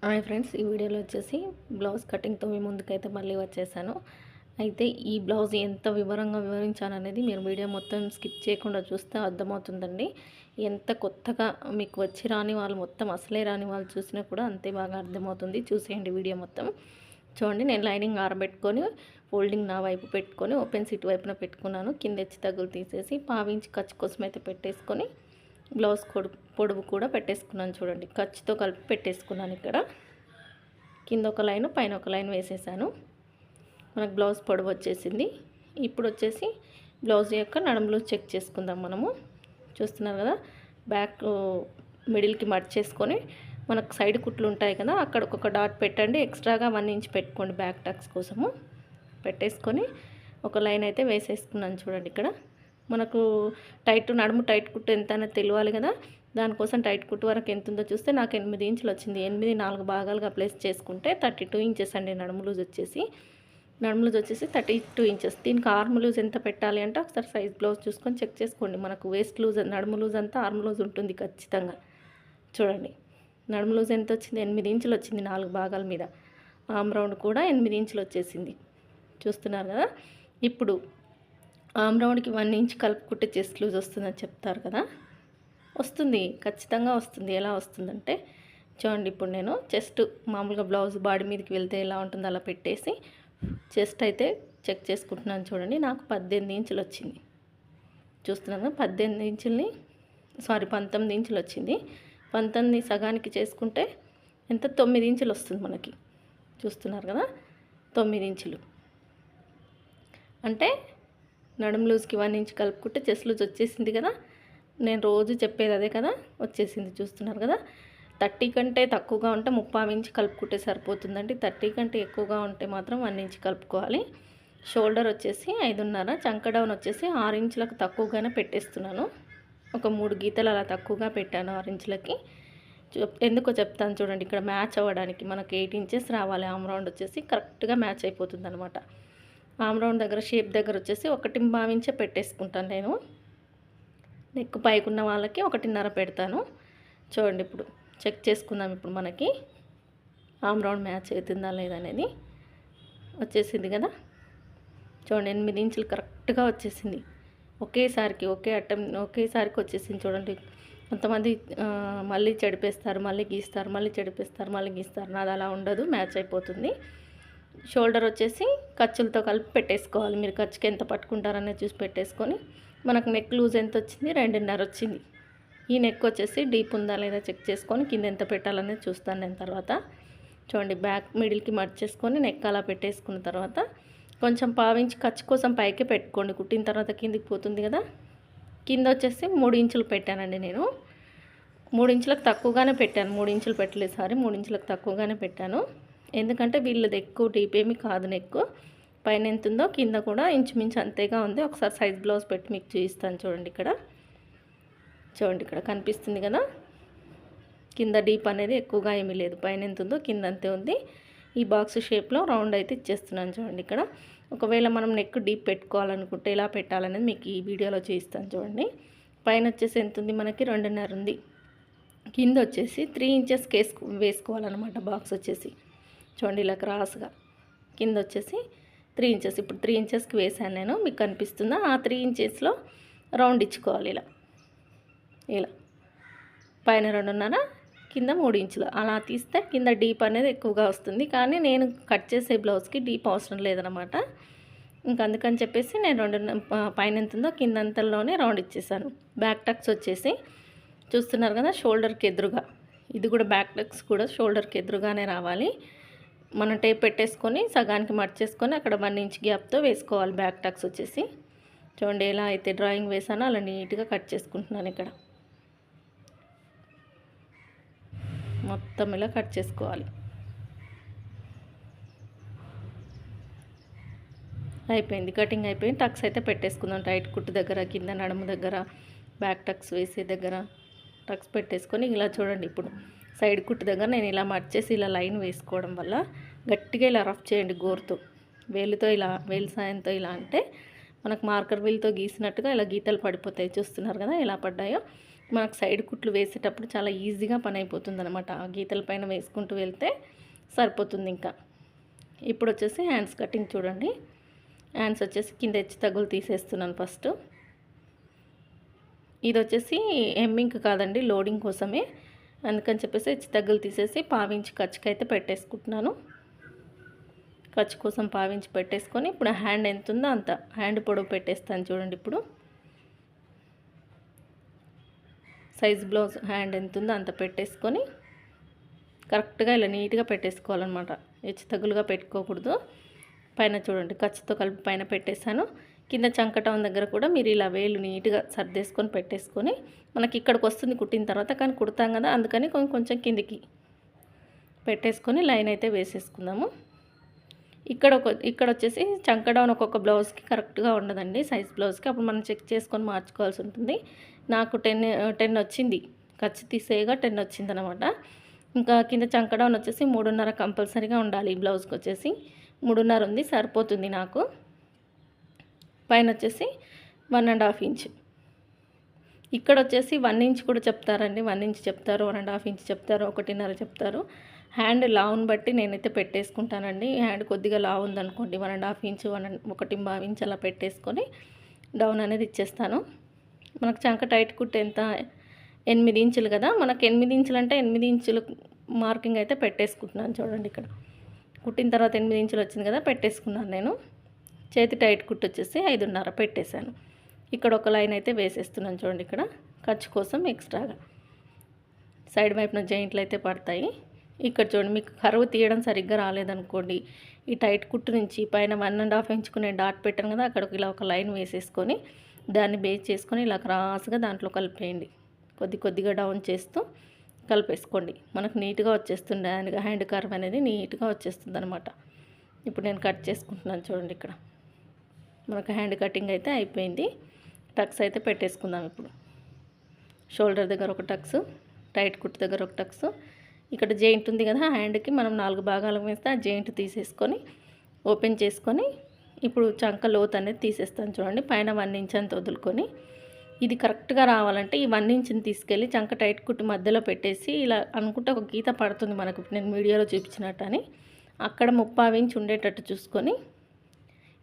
Hi friends, ఈ వీడియోలో వచ్చేసి బ్లౌజ్ కటింగ్తో మీ ముందుకైతే మళ్ళీ వచ్చేసాను. అయితే ఈ బ్లౌజ్ ఎంత వివరంగా వివరించాననేది మీరు వీడియో మొత్తం స్కిప్ చేయకుండా చూస్తే అర్థమవుతుందండి. ఎంత కొత్తగా మీకు వచ్చి రాని వాళ్ళు మొత్తం అసలే రాని వాళ్ళు చూసినా కూడా అంతే బాగా అర్థమవుతుంది. చూసేయండి వీడియో మొత్తం. చూడండి, నేను లైనింగ్ ఆరబెట్టుకొని ఫోల్డింగ్ నా వైపు పెట్టుకొని ఓపెన్ సీట్ వైపున పెట్టుకున్నాను. కింద హెచ్చు తగ్గులు తీసేసి పావించి ఖర్చు కోసం అయితే పెట్టేసుకొని బ్లౌజ్ పొడవు కూడా పెట్టేసుకున్నాను. చూడండి, ఖర్చుతో కలిపి పెట్టేసుకున్నాను. ఇక్కడ కింద ఒక లైన్ పైన ఒక లైన్ వేసేసాను. మనకు బ్లౌజ్ పొడవు వచ్చేసింది. ఇప్పుడు వచ్చేసి బ్లౌజ్ యొక్క నడుములు చెక్ చేసుకుందాం. మనము చూస్తున్నారు కదా, బ్యాక్ మిడిల్కి మర్చ్ చేసుకొని మనకు సైడ్ కుట్లు ఉంటాయి కదా, అక్కడ ఒక డాట్ పెట్టండి. ఎక్స్ట్రాగా 1 ఇంచ్ పెట్టుకోండి బ్యాక్ టక్స్ కోసము. పెట్టేసుకొని ఒక లైన్ అయితే వేసేసుకున్నాను. చూడండి, ఇక్కడ మనకు నడుము టైట్ కుట్టు ఎంత అనేది తెలియాలి కదా, దానికోసం టైట్ కుట్టు వరకు ఎంత ఉందో చూస్తే నాకు 8 ఇంచులు వచ్చింది. 8 4 భాగాలుగా ప్లేస్ చేసుకుంటే 32 ఇంచెస్ అండి నడుము లూజ్ వచ్చేసి. 32 ఇంచెస్. దీనికి ఆర్మ్ లూజ్ ఎంత పెట్టాలి అంటే ఒకసారి సైజ్ బ్లౌజ్ చూసుకొని చెక్ చేసుకోండి. మనకు వేస్ట్ లూజ్, నడుము లూజ్ అంతా ఆర్మ్ లూజ్ ఉంటుంది ఖచ్చితంగా. చూడండి, నడుము లూజ్ ఎంత వచ్చింది? 8 ఇంచులు వచ్చింది 4 భాగాల మీద. ఆర్మ్ రౌండ్ కూడా 8 ఇంచులు వచ్చేసింది. చూస్తున్నారు కదా. ఇప్పుడు ఆర్మ్ రౌండ్కి 1 ఇంచ్ కలుపుకుంటే చెస్ట్ లూజ్ వస్తుందని చెప్తారు కదా, వస్తుంది, ఖచ్చితంగా వస్తుంది. ఎలా వస్తుందంటే చూడండి, ఇప్పుడు నేను చెస్ట్ మామూలుగా బ్లౌజ్ బాడీ మీదకి వెళ్తే ఎలా ఉంటుందో అలా పెట్టేసి చెస్ట్ అయితే చెక్ చేసుకుంటున్నాను. చూడండి, నాకు 18 ఇంచులు వచ్చింది. చూస్తున్నాను, 19 ఇంచులు వచ్చింది. 19 సగానికి చేసుకుంటే ఎంత? 9 ఇంచులు వస్తుంది మనకి. చూస్తున్నారు కదా, 9 ఇంచులు అంటే నడుము లూజ్కి 1 ఇంచ్ కలుపుకుంటే చెస్ట్ లూజ్ వచ్చేసింది కదా. నేను రోజు చెప్పేది అదే కదా, వచ్చేసింది. చూస్తున్నారు కదా. 30 కంటే తక్కువగా ఉంటే 30 ఇంచ్ కలుపుకుంటే సరిపోతుందండి. 30 కంటే ఎక్కువగా ఉంటే మాత్రం 1 ఇంచ్ కలుపుకోవాలి. షోల్డర్ వచ్చేసి 5.5, చంక డౌన్ వచ్చేసి 6 ఇంచులకు తక్కువగానే పెట్టేస్తున్నాను. ఒక 3 గీతలు అలా తక్కువగా పెట్టాను 6 ఇంచులకి. ఎందుకో చెప్తాను చూడండి. ఇక్కడ మ్యాచ్ అవ్వడానికి మనకు 8 ఇంచెస్ రావాలి. ఆమ్ రౌండ్ వచ్చేసి కరెక్ట్గా మ్యాచ్ అయిపోతుంది అనమాట. ఆమ్ రౌండ్ దగ్గర షేప్ దగ్గర వచ్చేసి 1.5 ఇంచే పెట్టేసుకుంటాను నేను. నెక్ పైకున్న వాళ్ళకి 1.5 పెడతాను. చూడండి, ఇప్పుడు చెక్ చేసుకుందాం. ఇప్పుడు మనకి ఆమ్ రౌండ్ మ్యాచ్ అవుతుందా లేదనేది. వచ్చేసింది కదా. చూడండి, 8 ఇంచులు కరెక్ట్గా వచ్చేసింది. ఒకేసారికి వచ్చేసింది. చూడండి, కొంతమంది మళ్ళీ చెడిపేస్తారు, మళ్ళీ గీస్తారు, మళ్ళీ చెడిపేస్తారు, మళ్ళీ గీస్తారు. నాది అలా ఉండదు, మ్యాచ్ అయిపోతుంది. షోల్డర్ వచ్చేసి ఖర్చులతో కలిపి పెట్టేసుకోవాలి. మీరు ఖర్చుకి ఎంత పట్టుకుంటారనేది చూసి పెట్టేసుకొని మనకు నెక్ లూజ్ ఎంత వచ్చింది? 2.5 వచ్చింది. ఈ నెక్ వచ్చేసి డీప్ ఉందా లేదా చెక్ చేసుకొని కింద ఎంత పెట్టాలనేది చూస్తాను నేను తర్వాత. చూడండి, బ్యాక్ మిడిల్కి మర్చ్ చేసుకొని నెక్ అలా పెట్టేసుకున్న తర్వాత కొంచెం పావించి ఖర్చు కోసం పైకి పెట్టుకోండి. కుట్టిన తర్వాత కిందికి పోతుంది కదా. కింద వచ్చేసి 3 ఇంచులు పెట్టానండి నేను. 3 ఇంచులకు తక్కువగానే పెట్టాను. 3 ఇంచులు పెట్టలేదు, 3 ఇంచులకు తక్కువగానే పెట్టాను. ఎందుకంటే వీళ్ళది ఎక్కువ డీప్ ఏమీ కాదు నెక్. పైన ఎంత ఉందో కింద కూడా ఇంచుమించు అంతేగా ఉంది. ఒకసారి సైజ్ బ్లౌజ్ పెట్టి మీకు చూపిస్తాను. చూడండి, ఇక్కడ కనిపిస్తుంది కదా. కింద డీప్ అనేది ఎక్కువగా ఏమీ లేదు. పైన ఎంత ఉందో కింద అంతే ఉంది. ఈ బాక్స్ షేప్లో రౌండ్ అయితే ఇచ్చేస్తున్నాను. చూడండి, ఇక్కడ ఒకవేళ మనం నెక్ డీప్ పెట్టుకోవాలనుకుంటే ఎలా పెట్టాలనేది మీకు ఈ వీడియోలో చూపిస్తాను. చూడండి, పైన వచ్చేసి ఎంత ఉంది? మనకి 2.5 ఉంది. కింద వచ్చేసి 3 ఇంచెస్ వేసుకోవాలన్నమాట. బాక్స్ వచ్చేసి చూడండి, ఇలా క్రాస్గా కింద వచ్చేసి 3 ఇంచెస్. ఇప్పుడు 3 ఇంచెస్కి వేసాను నేను. మీకు కనిపిస్తుందా? ఆ 3 ఇంచెస్లో రౌండ్ ఇచ్చుకోవాలి. ఇలా పైన 2.5, కింద 3 ఇంచులు అలా తీస్తే కింద డీప్ అనేది ఎక్కువగా వస్తుంది. కానీ నేను కట్ చేసే బ్లౌజ్కి డీప్ అవసరం లేదనమాట. అందుకని చెప్పేసి నేను పైన ఎంత ఉందో కింద అంతలోనే రౌండ్ ఇచ్చేసాను. బ్యాక్ టక్స్ వచ్చేసి చూస్తున్నారు కదా, షోల్డర్కి ఎదురుగా. ఇది కూడా బ్యాక్ టక్స్ కూడా షోల్డర్కి ఎదురుగానే రావాలి. మనం టేప్ పెట్టేసుకొని సగానికి మర్చేసుకొని అక్కడ 1 ఇంచ్ గ్యాప్తో వేసుకోవాలి బ్యాక్ టక్స్ వచ్చేసి. చూడండి, ఎలా అయితే డ్రాయింగ్ వేసానో అలా నీట్గా కట్ చేసుకుంటున్నాను. ఇక్కడ మొత్తం ఇలా కట్ చేసుకోవాలి. అయిపోయింది, కటింగ్ అయిపోయింది. టక్స్ అయితే పెట్టేసుకుందాం. టైట్ కుట్టు దగ్గర, కింద నడుము దగ్గర, బ్యాక్ టక్స్ వేసే దగ్గర టక్స్ పెట్టేసుకొని ఇలా చూడండి. ఇప్పుడు సైడ్ కుట్టు దగ్గర నేను ఇలా మర్చేసి ఇలా లైన్ వేసుకోవడం వల్ల గట్టిగా ఇలా రఫ్ చేయండి గోరుతో, వేలుతో ఇలా, వేలు సాయంతో ఇలా అంటే మనకు మార్కర్ వీల్తో గీసినట్టుగా ఇలా గీతలు పడిపోతాయి. చూస్తున్నారు కదా ఎలా పడ్డాయో. మనకు సైడ్ కుట్లు వేసేటప్పుడు చాలా ఈజీగా పని అయిపోతుంది అనమాట. ఆ గీతల పైన వేసుకుంటూ వెళ్తే సరిపోతుంది ఇంకా. ఇప్పుడు వచ్చేసి హ్యాండ్స్ కటింగ్ చూడండి. హ్యాండ్స్ వచ్చేసి కింద హెచ్చు తగ్గులు తీసేస్తున్నాను ఫస్ట్. ఇది వచ్చేసి హెమ్మింగ్ కాదండి, లోడింగ్ కోసమే. అందుకని చెప్పేసి హెచ్చు తగ్గులు తీసేసి పావించి ఖర్చుకైతే పెట్టేసుకుంటున్నాను. ఖర్చు కోసం పావించి పెట్టేసుకొని ఇప్పుడు హ్యాండ్ ఎంత ఉందో అంత హ్యాండ్ పొడవు పెట్టేస్తాను చూడండి. ఇప్పుడు సైజ్ బ్లౌజ్ హ్యాండ్ ఎంత ఉందో అంత పెట్టేసుకొని కరెక్ట్గా ఇలా నీట్గా పెట్టేసుకోవాలన్నమాట. హెచ్చు తగ్గులుగా పెట్టుకోకూడదు. పైన చూడండి ఖర్చుతో కలిపి పైన పెట్టేశాను. కింద చంకటం దగ్గర కూడా మీరు ఇలా వేలు నీట్గా సర్దేసుకొని పెట్టేసుకొని, మనకి ఇక్కడికి వస్తుంది కుట్టిన తర్వాత, కానీ కుడతాం కదా అందుకని కొంచెం కిందికి పెట్టేసుకొని లైన్ అయితే వేసేసుకుందాము. ఇక్కడ వచ్చేసి చంకడౌన్ ఒక్కొక్క బ్లౌజ్కి కరెక్ట్గా ఉండదండి, సైజ్ బ్లౌజ్కి. అప్పుడు మనం చెక్ చేసుకొని మార్చుకోవాల్సి ఉంటుంది. నాకు 10 వచ్చింది, ఖర్చు తీసేయగా 10 వచ్చింది అనమాట. ఇంకా కింద చంకడౌన్ వచ్చేసి 3.5 కంపల్సరీగా ఉండాలి. ఈ బ్లౌజ్కి వచ్చేసి 3.5 ఉంది, సరిపోతుంది నాకు. పైన వచ్చేసి 1.5 ఇంచ్. ఇక్కడ వచ్చేసి 1 ఇంచ్ కూడా చెప్తారండి. 1 ఇంచ్ చెప్తారు, 1.5 ఇంచ్ చెప్తారు, 1.5 చెప్తారు. హ్యాండ్ లావుని బట్టి నేనైతే పెట్టేసుకుంటానండి. హ్యాండ్ కొద్దిగా లావు ఉందనుకోండి 1.5 ఇంచ్, 1.5 ఇంచ్ అలా పెట్టేసుకొని డౌన్ అనేది ఇచ్చేస్తాను. మనకు చంక టైట్ కుట్టు ఎంత 8 ఇంచులు కదా, మనకు 8 ఇంచులు అంటే 8 ఇంచులు మార్కింగ్ అయితే పెట్టేసుకుంటున్నాను చూడండి. ఇక్కడ కుట్టిన తర్వాత 8 ఇంచులు వచ్చింది కదా, పెట్టేసుకున్నాను నేను. చేతి టైట్ కుట్టు వచ్చేసి 5.5 పెట్టేశాను. ఇక్కడ ఒక లైన్ అయితే వేసేస్తున్నాను చూడండి. ఇక్కడ ఖర్చు కోసం ఎక్స్ట్రాగా సైడ్ వైపున జాయింట్లు అయితే పడతాయి. ఇక్కడ చూడండి, మీకు కరువు తీయడం సరిగ్గా రాలేదనుకోండి, ఈ టైట్ కుట్టు నుంచి పైన 1.5 ఇంచుకు నేను డాట్ పెట్టాను కదా, అక్కడికి ఇలా ఒక లైన్ వేసేసుకొని దాన్ని బేస్ చేసుకొని ఇలా క్రాస్గా దాంట్లో కలిపేయండి. కొద్దిగా డౌన్ చేస్తూ కలిపేసుకోండి. మనకు నీట్గా వచ్చేస్తుంది. హ్యాండ్ కర్వ్ అనేది నీట్గా వచ్చేస్తుంది అనమాట. ఇప్పుడు నేను కట్ చేసుకుంటున్నాను చూడండి. ఇక్కడ మనకు హ్యాండ్ కటింగ్ అయితే అయిపోయింది. టక్స్ అయితే పెట్టేసుకుందాం. ఇప్పుడు షోల్డర్ దగ్గర ఒక టక్స్, టైట్ కుట్టు దగ్గర ఒక టక్స్, ఇక్కడ జాయింట్ ఉంది కదా హ్యాండ్కి, మనం 4 భాగాలకు వేస్తే ఆ జాయింట్ తీసేసుకొని ఓపెన్ చేసుకొని ఇప్పుడు చంక లోత్ అనేది తీసేస్తాను చూడండి. పైన 1 ఇంచ్ అంత వదులుకొని, ఇది కరెక్ట్గా రావాలంటే ఈ 1 ఇంచ్ని తీసుకెళ్ళి చంక టైట్ కుట్టు మధ్యలో పెట్టేసి ఇలా అనుకుంటే ఒక గీత పడుతుంది మనకు, నేను వీడియోలో చూపించినట్టు అని. అక్కడ 30 ఇంచ్ ఉండేటట్టు చూసుకొని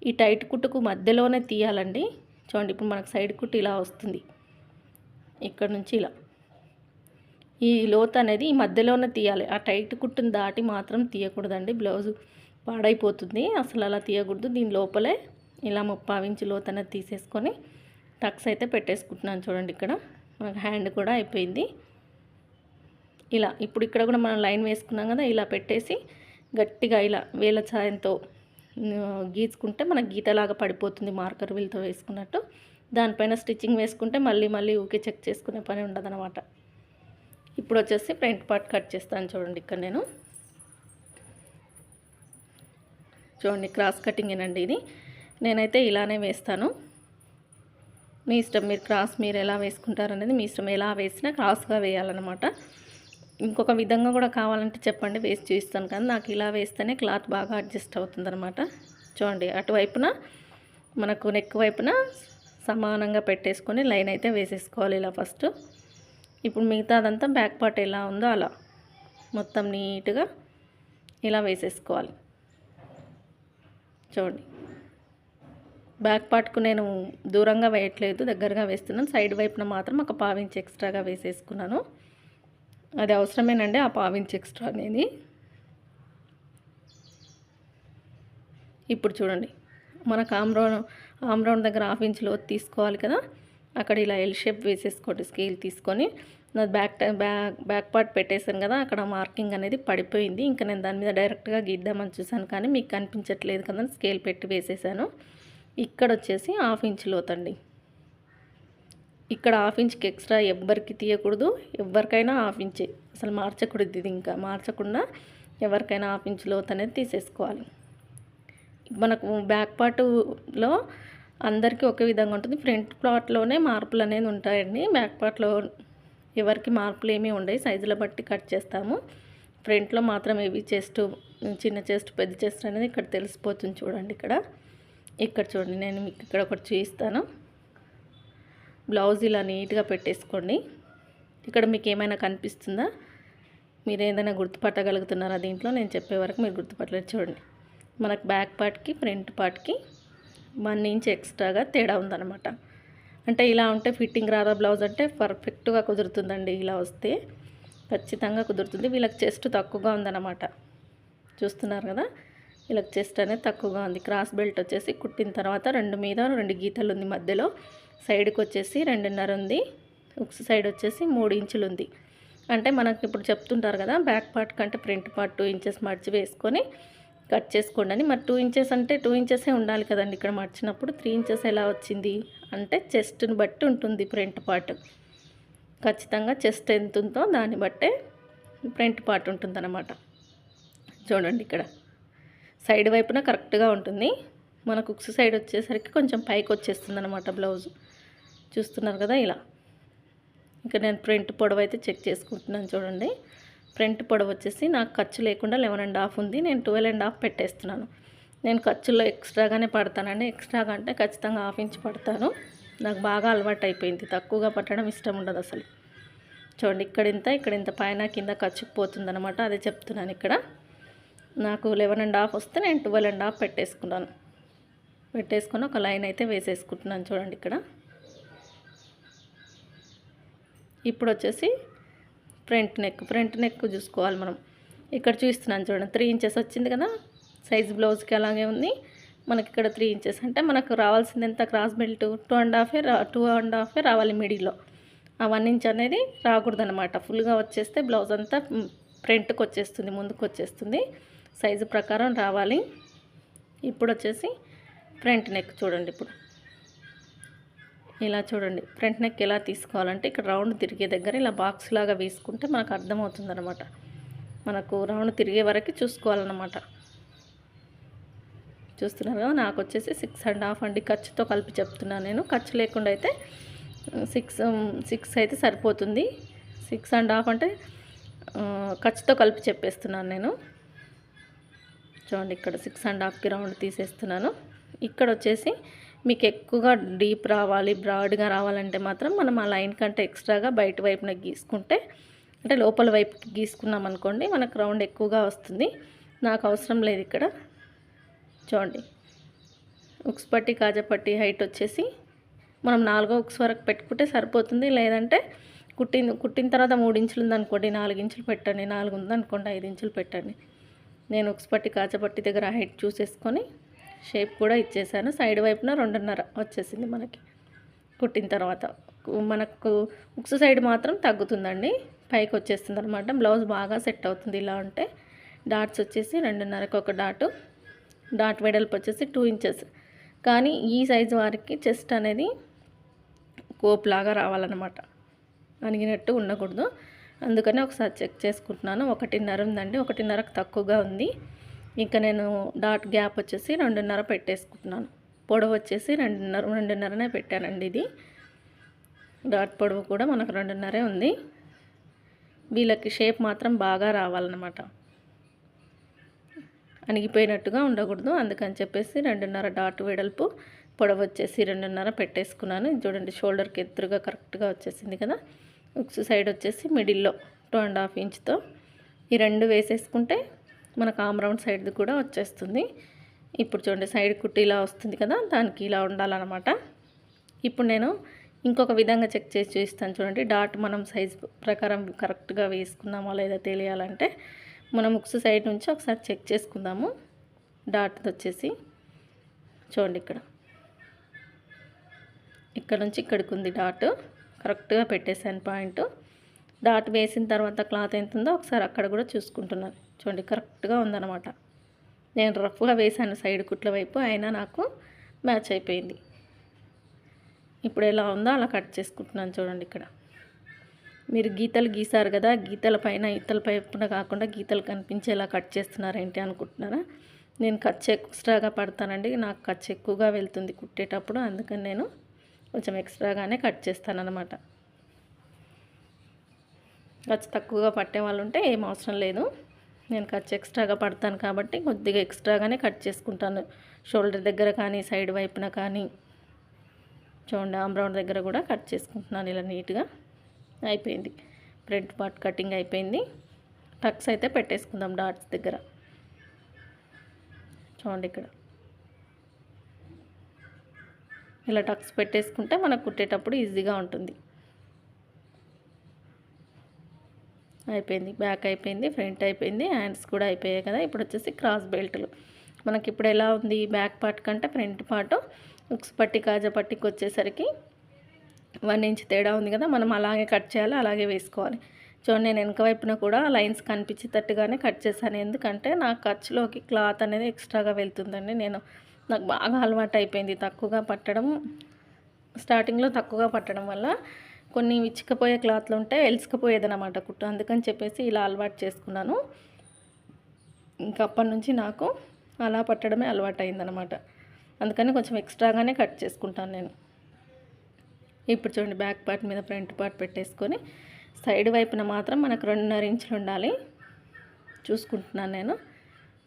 ఈ టైట్ కుట్టుకు మధ్యలోనే తీయాలండి. చూడండి, ఇప్పుడు మనకు సైడ్ కుట్టు ఇలా వస్తుంది. ఇక్కడ నుంచి ఇలా ఈ లోత్ అనేది ఈ మధ్యలోనే తీయాలి. ఆ టైట్ కుట్టుని దాటి మాత్రం తీయకూడదండి, బ్లౌజు పాడైపోతుంది. అసలు అలా తీయకూడదు. దీని లోపలే ఇలా 30 ఇంచ్ లోత్ అనేది తీసేసుకొని టక్స్ అయితే పెట్టేసుకుంటున్నాను చూడండి. ఇక్కడ మనకు హ్యాండ్ కూడా అయిపోయింది. ఇలా ఇప్పుడు ఇక్కడ కూడా మనం లైన్ వేసుకున్నాం కదా, ఇలా పెట్టేసి గట్టిగా ఇలా వేల సాయంతో గీచుకుంటే మనకు గీతలాగా పడిపోతుంది, మార్కర్ వీల్తో వేసుకున్నట్టు. దానిపైన స్టిచ్చింగ్ వేసుకుంటే మళ్ళీ ఊకే చెక్ చేసుకునే పని ఉండదన్నమాట. ఇప్పుడు వచ్చేసి ఫ్రంట్ పార్ట్ కట్ చేస్తాను చూడండి. ఇక్కడ నేను చూడండి క్రాస్ కటింగేనండి ఇది. నేనైతే ఇలానే వేస్తాను. మీ ఇష్టం, మీరు క్రాస్ మీరు ఎలా వేసుకుంటారనేది మీ ఇష్టం. ఎలా వేసినా క్రాస్గా వేయాలన్నమాట. ఇంకొక విధంగా కూడా కావాలంటే చెప్పండి, వేసి చూపిస్తాను. కానీ నాకు ఇలా వేస్తేనే క్లాత్ బాగా అడ్జస్ట్ అవుతుందన్నమాట. చూడండి, అటువైపున మనకు నెక్ వైపున సమానంగా పెట్టేసుకొని లైన్ అయితే వేసేసుకోవాలి ఇలా ఫస్ట్. ఇప్పుడు మిగతాదంతా బ్యాక్ పార్ట్ ఎలా ఉందో అలా మొత్తం నీట్గా ఇలా వేసేసుకోవాలి. చూడండి, బ్యాక్ పార్ట్కు నేను దూరంగా వేయట్లేదు, దగ్గరగా వేస్తున్నాను. సైడ్ వైపున మాత్రం ఒక 1/4 ఇంచ్ ఎక్స్ట్రాగా వేసేసుకున్నాను. అది అవసరమేనండి, ఆ 1/4 ఇంచ్ ఎక్స్ట్రా అనేది. ఇప్పుడు చూడండి, మనకు ఆమ్ రౌండ్ దగ్గర 1/2 ఇంచ్ లోతు తీసుకోవాలి కదా, అక్కడ ఇలా ఎల్ షేప్ వేసేసుకోండి. స్కేల్ తీసుకొని నా బ్యాక్ పార్ట్ పెట్టేశాను కదా, అక్కడ మార్కింగ్ అనేది పడిపోయింది. ఇంకా నేను దాని మీద డైరెక్ట్గా గీద్దామని చూసాను, కానీ మీకు కనిపించట్లేదు కదా, స్కేల్ పెట్టి వేసేసాను. ఇక్కడ వచ్చేసి 1/2 ఇంచ్ లోతండి. ఇక్కడ 1/2 ఇంచ్కి ఎక్స్ట్రా ఎవ్వరికి తీయకూడదు. ఎవరికైనా 1/2 ఇంచే, అసలు మార్చకూడదు. ఇది ఇంకా మార్చకుండా ఎవరికైనా 1/2 ఇంచ్ లోతు అనేది తీసేసుకోవాలి. మనకు బ్యాక్ పార్ట్లో అందరికీ ఒకే విధంగా ఉంటుంది. ఫ్రంట్ పార్ట్లోనే మార్పులు అనేది ఉంటాయండి. బ్యాక్ పార్ట్లో ఎవరికి మార్పులు ఏమీ ఉండవు, సైజుల బట్టి కట్ చేస్తాము. ఫ్రంట్లో మాత్రం ఏవి చెస్ట్, చిన్న చెస్ట్, పెద్ద చెస్ట్ అనేది ఇక్కడ తెలిసిపోతుంది. చూడండి, ఇక్కడ చూడండి, నేను మీకు ఇక్కడ ఒకటి చూపిస్తాను. బ్లౌజ్ ఇలా నీట్గా పెట్టేసుకోండి. ఇక్కడ మీకు ఏమైనా కనిపిస్తుందా? మీరు ఏదైనా గుర్తుపట్టగలుగుతున్నారా దీంట్లో? నేను చెప్పే వరకు మీరు గుర్తుపట్టలేదు. చూడండి, మనకు బ్యాక్ పార్ట్కి ఫ్రంట్ పార్ట్కి 1 ఇంచ్ ఎక్స్ట్రాగా తేడా ఉందన్నమాట. అంటే ఇలా ఉంటే ఫిట్టింగ్ రాదా బ్లౌజ్ అంటే పర్ఫెక్ట్గా కుదురుతుందండి. ఇలా వస్తే ఖచ్చితంగా కుదురుతుంది. వీళ్ళకి చెస్ట్ తక్కువగా ఉందన్నమాట. చూస్తున్నారు కదా, వీళ్ళకి చెస్ట్ అనేది తక్కువగా ఉంది. క్రాస్ బెల్ట్ వచ్చేసి కుట్టిన తర్వాత 2 మీద 2 గీతలు ఉంది, మధ్యలో సైడ్కి వచ్చేసి 2.5 ఉంది, ఉక్స్ సైడ్ వచ్చేసి 3 ఇంచులు ఉంది. అంటే మనకి ఇప్పుడు చెప్తుంటారు కదా, బ్యాక్ పార్ట్ కంటే ఫ్రంట్ పార్ట్ 2 ఇంచెస్ మర్చి వేసుకొని కట్ చేసుకోండి అని. మరి 2 ఇంచెస్ అంటే 2 ఇంచెసే ఉండాలి కదండి. ఇక్కడ మర్చినప్పుడు 3 ఇంచెస్ ఎలా వచ్చింది అంటే చెస్ట్ని బట్టి ఉంటుంది ఫ్రంట్ పార్ట్. ఖచ్చితంగా చెస్ట్ ఎంత ఉందో దాన్ని బట్టే ఫ్రంట్ పార్ట్ ఉంటుందన్నమాట. చూడండి, ఇక్కడ సైడ్ వైపున కరెక్ట్గా ఉంటుంది. మనకు ఉక్స్ సైడ్ వచ్చేసరికి కొంచెం పైకి వచ్చేస్తుంది అనమాట బ్లౌజ్. చూస్తున్నారు కదా ఇలా. ఇంకా నేను ఫ్రంట్ పొడవు అయితే చెక్ చేసుకుంటున్నాను. చూడండి, ఫ్రంట్ పొడవు వచ్చేసి నాకు ఖర్చు లేకుండా 11.5 ఉంది. నేను 12.5 పెట్టేస్తున్నాను. నేను ఖర్చుల్లో ఎక్స్ట్రాగానే పడతానండి. ఎక్స్ట్రాగా అంటే ఖచ్చితంగా 1/2 ఇంచ్ పడతాను. నాకు బాగా అలవాటు అయిపోయింది, తక్కువగా పట్టడం ఇష్టం ఉండదు అసలు. చూడండి, ఇక్కడ ఇంత పైన కింద ఖర్చుకు పోతుందన్నమాట. అదే చెప్తున్నాను. ఇక్కడ నాకు 11.5 వస్తే నేను 12.5 పెట్టేసుకుని ఒక లైన్ అయితే వేసేసుకుంటున్నాను. చూడండి, ఇక్కడ ఇప్పుడు వచ్చేసి ఫ్రంట్ నెక్ చూసుకోవాలి మనం. ఇక్కడ చూస్తున్నాను చూడండి, 3 ఇంచెస్ వచ్చింది కదా, సైజ్ బ్లౌజ్కి అలాగే ఉంది. మనకి ఇక్కడ 3 ఇంచెస్ అంటే మనకు రావాల్సింది ఎంత, క్రాస్ బెల్ట్ 2.5 రావాలి మిడిల్లో. ఆ 1 ఇంచ్ అనేది రాకూడదనమాట. ఫుల్గా వచ్చేస్తే బ్లౌజ్ అంతా ఫ్రంట్కి వచ్చేస్తుంది, ముందుకు వచ్చేస్తుంది. సైజు ప్రకారం రావాలి. ఇప్పుడు వచ్చేసి ఫ్రంట్ నెక్ చూడండి. ఇప్పుడు ఇలా చూడండి, ఫ్రంట్ నెక్ ఎలా తీసుకోవాలంటే ఇక్కడ రౌండ్ తిరిగే దగ్గర ఇలా బాక్స్ లాగా వేసుకుంటే మనకు అర్థమవుతుంది అనమాట. మనకు రౌండ్ తిరిగే వరకు చూసుకోవాలన్నమాట. చూస్తున్నారు కదా, నాకు వచ్చేసి 6.5 అండి. ఖర్చుతో కలిపి చెప్తున్నాను నేను. ఖర్చు లేకుండా అయితే 6 అయితే సరిపోతుంది. 6.5 అంటే ఖర్చుతో కలిపి చెప్పేస్తున్నాను నేను. చూడండి, ఇక్కడ 6.5కి రౌండ్ తీసేస్తున్నాను. ఇక్కడ వచ్చేసి మీకు ఎక్కువగా డీప్ రావాలి, బ్రాడ్గా రావాలంటే మాత్రం మనం ఆ లైన్ కంటే ఎక్స్ట్రాగా బయట వైపున గీసుకుంటే, అంటే లోపల వైపుకి గీసుకున్నాం అనుకోండి, మనకు రౌండ్ ఎక్కువగా వస్తుంది. నాకు అవసరం లేదు ఇక్కడ. చూడండి, ఉక్స్ పట్టి కాజాపట్టి హైట్ వచ్చేసి మనం 4వ ఉక్స్ వరకు పెట్టుకుంటే సరిపోతుంది. లేదంటే కుట్టిన తర్వాత 3 ఇంచులు ఉందనుకోండి, 4 ఇంచులు పెట్టండి. 4 ఉందనుకోండి, 5 ఇంచులు పెట్టండి. నేను ఉక్స్ పట్టి కాజాపట్టి దగ్గర హైట్ చూసేసుకొని షేప్ కూడా ఇచ్చేసాను. సైడ్ వైపున 2.5 వచ్చేసింది మనకి. కుట్టిన తర్వాత మనకు ఉక్స్ సైడ్ మాత్రం తగ్గుతుందండి, పైకి వచ్చేస్తుంది అనమాట. బ్లౌజ్ బాగా సెట్ అవుతుంది ఇలా ఉంటే. డాట్స్ వచ్చేసి 2.5కి ఒక డాట్ వెడల్పు వచ్చేసి 2 ఇంచెస్. కానీ ఈ సైజు వారికి చెస్ట్ అనేది కోప్లాగా రావాలన్నమాట, అణిగినట్టు ఉండకూడదు. అందుకని ఒకసారి చెక్ చేసుకుంటున్నాను. 1.5 ఉందండి, 1.5కి తక్కువగా ఉంది. ఇంకా నేను డాట్ గ్యాప్ వచ్చేసి 2.5 పెట్టేసుకుంటున్నాను. పొడవు వచ్చేసి 2.5నే పెట్టానండి. ఇది డాట్ పొడవు కూడా మనకు 2.5 ఉంది. వీళ్ళకి షేప్ మాత్రం బాగా రావాలన్నమాట, అణిగిపోయినట్టుగా ఉండకూడదు. అందుకని చెప్పేసి 2.5 డాట్ వెడల్పు, పొడవు వచ్చేసి 2.5 పెట్టేసుకున్నాను. చూడండి, షోల్డర్కి ఎదురుగా కరెక్ట్గా వచ్చేసింది కదా. ఉక్స్ సైడ్ వచ్చేసి మిడిల్లో 2.5 ఇంచ్తో ఈ 2 వేసేసుకుంటే మనకు ఆమ్ రౌండ్ సైడ్ది కూడా వచ్చేస్తుంది. ఇప్పుడు చూడండి, సైడ్ కుట్టి ఇలా వస్తుంది కదా, దానికి ఇలా ఉండాలన్నమాట. ఇప్పుడు నేను ఇంకొక విధంగా చెక్ చేసి చూపిస్తాను. చూడండి, డాట్ మనం సైజ్ ప్రకారం కరెక్ట్గా వేసుకున్నామా లేదా తెలియాలంటే మనం ఉక్స్ సైడ్ నుంచి ఒకసారి చెక్ చేసుకుందాము. డాట్ వచ్చేసి చూడండి, ఇక్కడ నుంచి ఇక్కడికి ఉంది డాట్. కరెక్ట్గా పెట్టేసాను పాయింట్. డాట్ వేసిన తర్వాత క్లాత్ ఎంత ఉందో ఒకసారి అక్కడ కూడా చూసుకుంటున్నాను. చూడండి, కరెక్ట్గా ఉందన్నమాట. నేను రఫ్గా వేసాను సైడ్ కుట్ల వైపు, అయినా నాకు మ్యాచ్ అయిపోయింది. ఇప్పుడు ఎలా ఉందో అలా కట్ చేసుకుంటున్నాను. చూడండి, ఇక్కడ మీరు గీతలు గీసారు కదా, గీతల పైన ఇతల పైపున కాకుండా గీతలు కనిపించేలా కట్ చేస్తున్నారేంటి అనుకుంటున్నారా? నేను ఖర్చు ఎక్స్ట్రాగా పడతానండి, నాకు ఖర్చు ఎక్కువగా వెళ్తుంది కుట్టేటప్పుడు. అందుకని నేను కొంచెం ఎక్స్ట్రాగానే కట్ చేస్తానన్నమాట. ఖర్చు తక్కువగా పట్టే వాళ్ళు ఉంటే ఏం అవసరం లేదు. నేను ఖర్చు ఎక్స్ట్రాగా పడతాను కాబట్టి కొద్దిగా ఎక్స్ట్రాగానే కట్ చేసుకుంటాను. షోల్డర్ దగ్గర కానీ సైడ్ వైపున కానీ. చూడండి, ఆమ్ రౌండ్ దగ్గర కూడా కట్ చేసుకుంటున్నాను ఇలా నీట్గా. అయిపోయింది. ఫ్రంట్ పార్ట్ కటింగ్ అయిపోయింది. టక్స్ అయితే పెట్టేసుకుందాం డాట్స్ దగ్గర. చూడండి ఇక్కడ ఇలా టక్స్ పెట్టేసుకుంటే మనకు కుట్టేటప్పుడు ఈజీగా ఉంటుంది. అయిపోయింది. బ్యాక్ అయిపోయింది, ఫ్రంట్ అయిపోయింది, హ్యాండ్స్ కూడా అయిపోయాయి కదా. ఇప్పుడు వచ్చేసి క్రాస్ బెల్ట్లు. మనకి ఇప్పుడు ఎలా ఉంది, బ్యాక్ పార్ట్ కంటే ఫ్రంట్ పార్ట్ ఉక్స్ పట్టి కాజా పట్టికి వచ్చేసరికి 1 ఇంచ్ తేడా ఉంది కదా. మనం అలాగే కట్ చేయాలి, అలాగే వేసుకోవాలి. చూడండి నేను వెనక వైపున కూడా లైన్స్ కనిపించేటట్టుగానే కట్ చేశాను. ఎందుకంటే నా ఖర్చులోకి క్లాత్ అనేది ఎక్స్ట్రాగా వెళ్తుందండి. నాకు బాగా అలవాటు అయిపోయింది తక్కువగా పట్టడం. స్టార్టింగ్లో తక్కువగా పట్టడం వల్ల కొన్ని విచ్చికపోయే క్లాత్లు ఉంటే ఎలిసికపోయేదన్నమాట కుట్టు. అందుకని చెప్పేసి ఇలా అలవాటు చేసుకున్నాను. ఇంకా అప్పటి నుంచి నాకు అలా పట్టడమే అలవాటు అయిందనమాట. అందుకని కొంచెం ఎక్స్ట్రాగానే కట్ చేసుకుంటాను నేను. ఇప్పుడు చూడండి బ్యాక్ పార్ట్ మీద ఫ్రంట్ పార్ట్ పెట్టేసుకొని సైడ్ వైపున మాత్రం మనకు 2.5 ఇంచులు ఉండాలి. చూసుకుంటున్నాను నేను.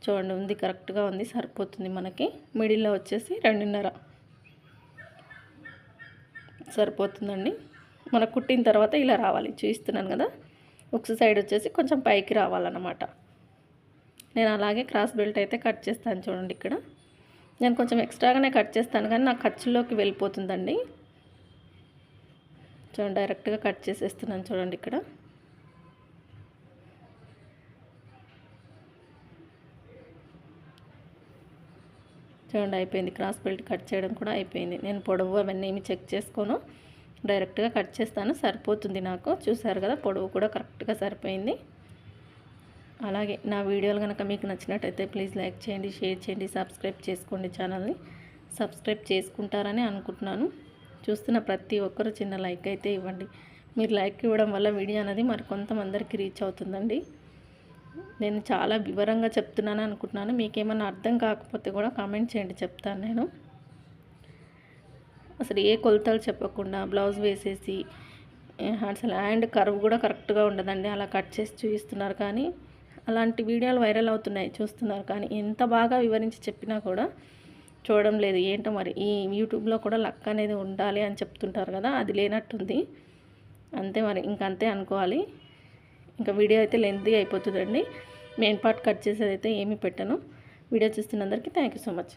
చూడండి ఉంది, కరెక్ట్గా ఉంది, సరిపోతుంది మనకి. మిడిల్లో వచ్చేసి 2.5 సరిపోతుందండి. మనకు కుట్టిన తర్వాత ఇలా రావాలి, చూపిస్తున్నాను కదా. ఒక సైడ్ వచ్చేసి కొంచెం పైకి రావాలన్నమాట. నేను అలాగే క్రాస్ బెల్ట్ అయితే కట్ చేస్తాను. చూడండి ఇక్కడ నేను కొంచెం ఎక్స్ట్రాగానే కట్ చేస్తాను, కానీ నా ఖర్చులోకి వెళ్ళిపోతుందండి. చూడండి డైరెక్ట్గా కట్ చేసేస్తున్నాను. చూడండి ఇక్కడ చూడండి అయిపోయింది. క్రాస్ బెల్ట్ కట్ చేయడం కూడా అయిపోయింది. నేను పొడవు అవన్నీ ఏమి చెక్ చేసుకోను, డైరెక్ట్గా కట్ చేస్తాను, సరిపోతుంది నాకు. చూసారు కదా పొడవు కూడా కరెక్ట్గా సరిపోయింది. అలాగే నా వీడియోలు కనుక మీకు నచ్చినట్టయితే ప్లీజ్ లైక్ చేయండి, షేర్ చేయండి, సబ్స్క్రైబ్ చేసుకోండి. ఛానల్ని సబ్స్క్రైబ్ చేసుకుంటారని అనుకుంటున్నాను. చూస్తున్న ప్రతి ఒక్కరు చిన్న లైక్ అయితే ఇవ్వండి. మీరు లైక్ ఇవ్వడం వల్ల వీడియో అనేది మరి కొంతమందికి రీచ్ అవుతుందండి. నేను చాలా వివరంగా చెప్తున్నాను అనుకుంటున్నాను. మీకేమన్నా అర్థం కాకపోతే కూడా కామెంట్ చేయండి, చెప్తాను నేను. అసలు ఏ కొలతలు చెప్పకుండా బ్లౌజ్ వేసేసి అసలు హ్యాండ్ కర్వ్ కూడా కరెక్ట్గా ఉండదండి. అలా కట్ చేసి చూపిస్తున్నారు, కానీ అలాంటి వీడియోలు వైరల్ అవుతున్నాయి, చూస్తున్నారు. కానీ ఎంత బాగా వివరించి చెప్పినా కూడా చూడడం లేదు. ఏంటో మరి ఈ యూట్యూబ్లో కూడా లక్ అనేది ఉండాలి అని చెప్తుంటారు కదా, అది లేనట్టుంది. అంతే మరి, ఇంకంతే అనుకోవాలి. ఇంకా వీడియో అయితే లెంతీ అయిపోతుందండి. మెయిన్ పార్ట్ కట్ చేసేదైతే ఏమీ పెట్టను. వీడియో చూస్తున్నందరికీ థ్యాంక్ యూ సో మచ్.